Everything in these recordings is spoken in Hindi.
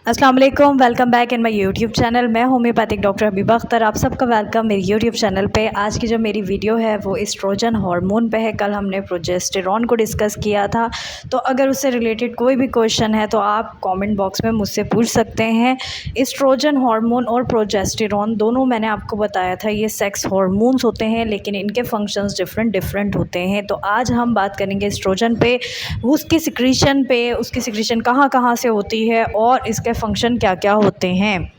अस्सलाम वालेकुम, welcome back in my YouTube channel. मैं होम्योपैथिक डॉक्टर हबीबा अख्तर, आप सबका वेलकम मेरी यूट्यूब चैनल पे। आज की जो मेरी वीडियो है वो एस्ट्रोजन हार्मोन पे है। कल हमने प्रोजेस्टेरॉन को डिस्कस किया था, तो अगर उससे रिलेटेड कोई भी क्वेश्चन है तो आप कमेंट बॉक्स में मुझसे पूछ सकते हैं। एस्ट्रोजन हार्मोन और प्रोजेस्टेरॉन दोनों मैंने आपको बताया था ये सेक्स हार्मोन्स होते हैं, लेकिन इनके फंक्शंस डिफरेंट होते हैं। तो आज हम बात करेंगे एस्ट्रोजन पे, उसकी सिक्रीशन कहाँ कहाँ से होती है और इसके फंक्शन क्या क्या होते हैं।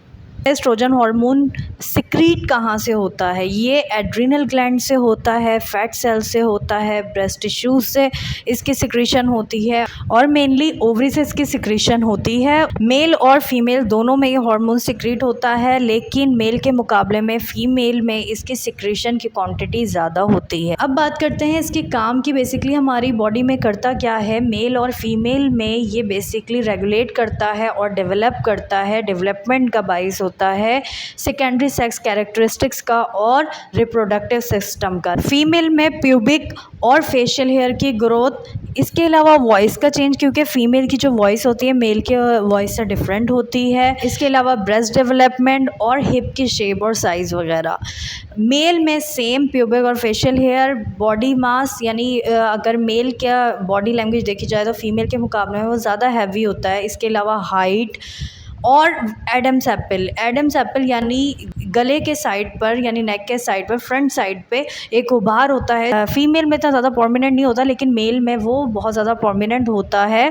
एस्ट्रोजन हार्मोन सिक्रीट कहाँ से होता है? ये एड्रिनल ग्लैंड से होता है, फैट सेल से होता है, ब्रेस्ट टिश्यूज से इसकी सिक्रीशन होती है और मेनली ओवरी से इसकी सिक्रीशन होती है। मेल और फीमेल दोनों में ये हार्मोन सिक्रीट होता है, लेकिन मेल के मुकाबले में फीमेल में इसकी सिक्रीशन की क्वांटिटी ज़्यादा होती है। अब बात करते हैं इसके काम की। बेसिकली हमारी बॉडी में करता क्या है, मेल और फीमेल में ये बेसिकली रेगुलेट करता है और डेवलप करता है, डेवलपमेंट का बाइस होता है सेकेंडरी सेक्स कैरेक्टरिस्टिक्स का और रिप्रोडक्टिव सिस्टम का। फीमेल में प्यूबिक और फेशियल हेयर की ग्रोथ, इसके अलावा वॉइस का चेंज, क्योंकि फीमेल की जो वॉइस होती है मेल के वॉइस से डिफरेंट होती है। इसके अलावा ब्रेस्ट डेवलपमेंट और हिप की शेप और साइज़ वगैरह। मेल में सेम प्यूबिक और फेशियल हेयर, बॉडी मास यानी अगर मेल का बॉडी लैंग्वेज देखी जाए तो फीमेल के मुकाबले में वो ज़्यादा हैवी होता है। इसके अलावा हाइट और एडम्स एप्पल यानी गले के साइड पर यानी नेक के साइड पर फ्रंट साइड पे एक उभार होता है। फीमेल में इतना ज़्यादा प्रोमिनेंट नहीं होता, लेकिन मेल में वो बहुत ज़्यादा प्रोमिनेंट होता है।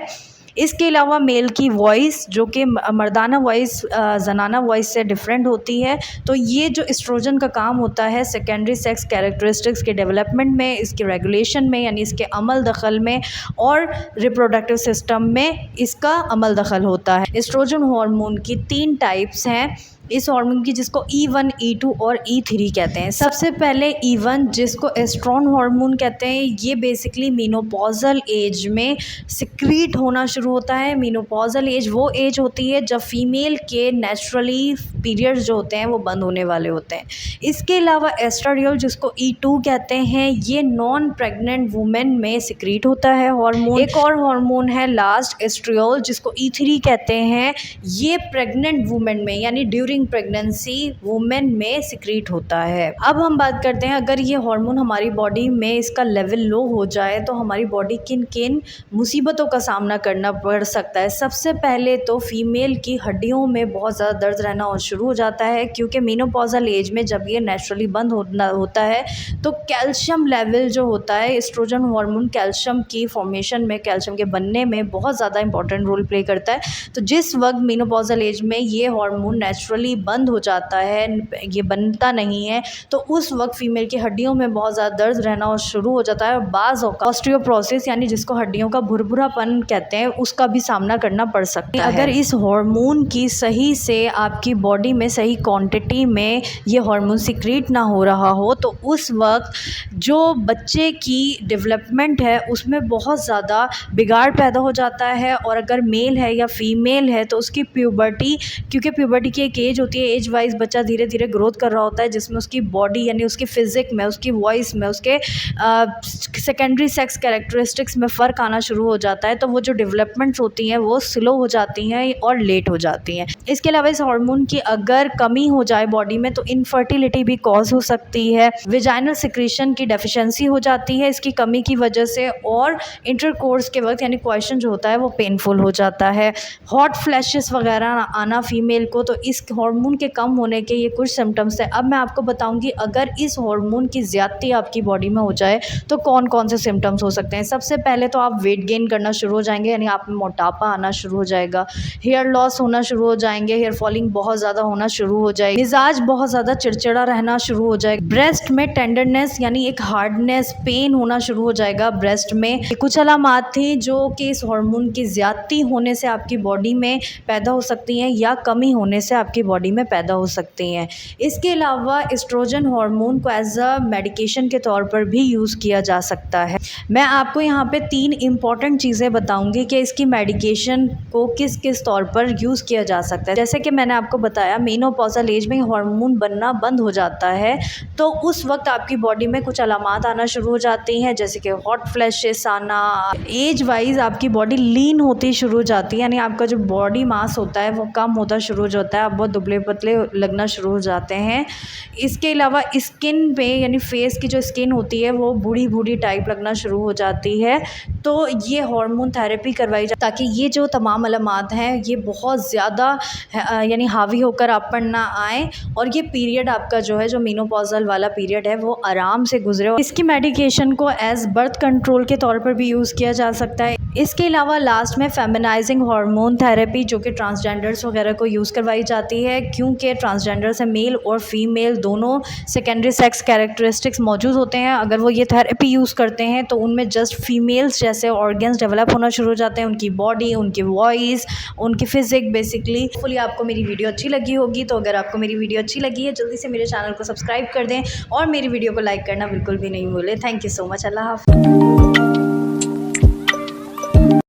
इसके अलावा मेल की वॉइस जो कि मर्दाना वॉइस जनाना वॉइस से डिफरेंट होती है। तो ये जो एस्ट्रोजन का काम होता है सेकेंडरी सेक्स कैरेक्टरिस्टिक्स के डेवलपमेंट में, इसके रेगुलेशन में यानी इसके अमल दखल में और रिप्रोडक्टिव सिस्टम में इसका अमल दखल होता है। एस्ट्रोजन हार्मोन की 3 टाइप्स हैं इस हार्मोन की, जिसको E1, E2 और E3 कहते हैं। सबसे पहले E1 जिसको एस्ट्रोन हार्मोन कहते हैं, ये बेसिकली मीनोपॉजल एज में सिक्रीट होना शुरू होता है। मीनोपॉजल एज वो एज होती है जब फीमेल के नेचुरली पीरियड्स जो होते हैं वो बंद होने वाले होते हैं। इसके अलावा एस्ट्राडियोल जिसको E2 कहते हैं, ये नॉन प्रेग्नेंट वुमेन में सिक्रीट होता है हार्मोन। एक और हार्मोन है लास्ट एस्ट्रियोल जिसको E3 कहते हैं, ये प्रेग्नेंट वुमेन में यानी ड्यूरिंग प्रेगनेंसी वुमेन में सिक्रीट होता है। अब हम बात करते हैं, अगर ये हार्मोन हमारी बॉडी में इसका लेवल लो हो जाए तो हमारी बॉडी किन किन मुसीबतों का सामना करना पड़ सकता है। सबसे पहले तो फीमेल की हड्डियों में बहुत ज़्यादा दर्द रहना और शुरू हो जाता है, क्योंकि मीनोपॉजल एज में जब ये नेचुरली बंद होता है तो कैल्शियम लेवल जो होता है, एस्ट्रोजन हार्मोन कैल्शियम की फॉर्मेशन में, कैल्शियम के बनने में बहुत ज़्यादा इंपॉर्टेंट रोल प्ले करता है। तो जिस वक्त मीनोपॉजल एज में ये हार्मोन नेचुरली बंद हो जाता है, ये बनता नहीं है, तो उस वक्त फीमेल की हड्डियों में बहुत ज़्यादा दर्द रहना और शुरू हो जाता है और बाज़ औक़ात ऑस्टियोपोरोसिस यानी जिसको हड्डियों का भुरभुरापन कहते हैं उसका भी सामना करना पड़ सकता है। अगर इस हार्मोन की सही से आपकी बॉडी में सही क्वांटिटी में ये हार्मोन सिक्रीट ना हो रहा हो तो उस वक्त जो बच्चे की डेवलपमेंट है उसमें बहुत ज़्यादा बिगाड़ पैदा हो जाता है। और अगर मेल है या फीमेल है तो उसकी प्यूबर्टी, क्योंकि प्यूबर्टी की एक एज होती है, एज वाइज बच्चा धीरे धीरे ग्रोथ कर रहा होता है, जिसमें उसकी बॉडी यानी उसकी फिजिक में, उसकी वॉइस में, उसके सेकेंडरी सेक्स कैरेक्टरिस्टिक्स में फ़र्क आना शुरू हो जाता है। तो वो जो डेवलपमेंट्स होती हैं वो स्लो हो जाती हैं और लेट हो जाती हैं। इसके अलावा इस हार्मोन की अगर कमी हो जाए बॉडी में तो इनफर्टिलिटी भी कॉज हो सकती है, विजाइनल सिक्रीशन की डेफिशिएंसी हो जाती है इसकी कमी की वजह से, और इंटरकोर्स के वक्त यानी क्वेश्चन जो होता है वो पेनफुल हो जाता है। हॉट फ्लैशेस वगैरह आना फीमेल को, तो इस हार्मोन के कम होने के ये कुछ सिम्टम्स हैं। अब मैं आपको बताऊंगी अगर इस हार्मोन की ज़्यादती आपकी बॉडी में हो जाए तो कौन कौन से सिम्टम्स हो सकते हैं। सबसे पहले तो आप वेट गेन करना शुरू हो जाएंगे, यानी आप में मोटापा आना शुरू हो जाएगा, हेयर लॉस होना शुरू हो जाएंगे, हेयर फॉलिंग बहुत ज़्यादा होना शुरू हो जाएगी, मिजाज बहुत ज़्यादा चिड़चिड़ा रहना शुरू हो जाएगा, ब्रेस्ट में टेंडरनेस यानी एक हार्डनेस, पेन होना शुरू हो जाएगा ब्रेस्ट में। कुछ अलामात थी जो कि इस हार्मोन की ज़्यादती होने से आपकी बॉडी में पैदा हो सकती हैं या कमी होने से आपकी बॉडी में पैदा हो सकती हैं। इसके अलावा एस्ट्रोजन हार्मोन को एज अ मेडिकेशन के तौर पर भी यूज़ किया जा सकता है। मैं आपको यहाँ पे 3 इम्पॉर्टेंट चीज़ें बताऊँगी कि इसकी मेडिकेशन को किस किस तौर पर यूज़ किया जा सकता है। जैसे कि मैंने आपको बताया, मेनोपॉज़ल एज में हार्मोन बनना बंद हो जाता है, तो उस वक्त आपकी बॉडी में कुछ अलामात आना शुरू हो जाती हैं, जैसे कि हॉट फ्लैशेस आना। एज वाइज आपकी बॉडी लीन होती शुरू हो जाती है, यानी आपका जो बॉडी मास होता है वो कम होता शुरू हो जाता है, आप बहुत दुबले पतले लगना शुरू हो जाते हैं। इसके अलावा स्किन पे, यानी फेस की जो स्किन होती है वो बूढ़ी बूढ़ी टाइप लगना शुरू हो जाती है। तो ये हार्मोन थेरेपी करवाई जाए ताकि ये जो तमाम अलामात हैं ये बहुत ज़्यादा यानी हावी होकर आप पर ना आए, और ये पीरियड आपका जो है, जो मेनोपॉज़ल वाला पीरियड है, वो आराम से गुजरे। इसकी मेडिकेशन को एज बर्थ कंट्रोल के तौर पर भी यूज़ किया जा सकता है। इसके अलावा लास्ट में फेमिनाइजिंग हार्मोन थेरेपी, जो कि ट्रांसजेंडर्स वगैरह को यूज़ करवाई जाती है, क्योंकि ट्रांसजेंडर्स में मेल और फीमेल दोनों सेकेंडरी सेक्स कैरेक्टरिस्टिक्स मौजूद होते हैं। अगर वो ये थेरेपी यूज़ करते हैं तो उनमें जस्ट फीमेल्स जैसे ऑर्गन्स डेवलप होना शुरू हो जाते हैं, उनकी बॉडी, उनकी वॉइस, उनकी फिजिक बेसिकली। होपफुली आपको मेरी वीडियो अच्छी लगी होगी। तो अगर आपको मेरी वीडियो अच्छी लगी है, जल्दी से मेरे चैनल को सब्सक्राइब कर दें और मेरी वीडियो को लाइक करना बिल्कुल भी नहीं भूलें। Thank you so much. अल्लाह हाफ़िज़।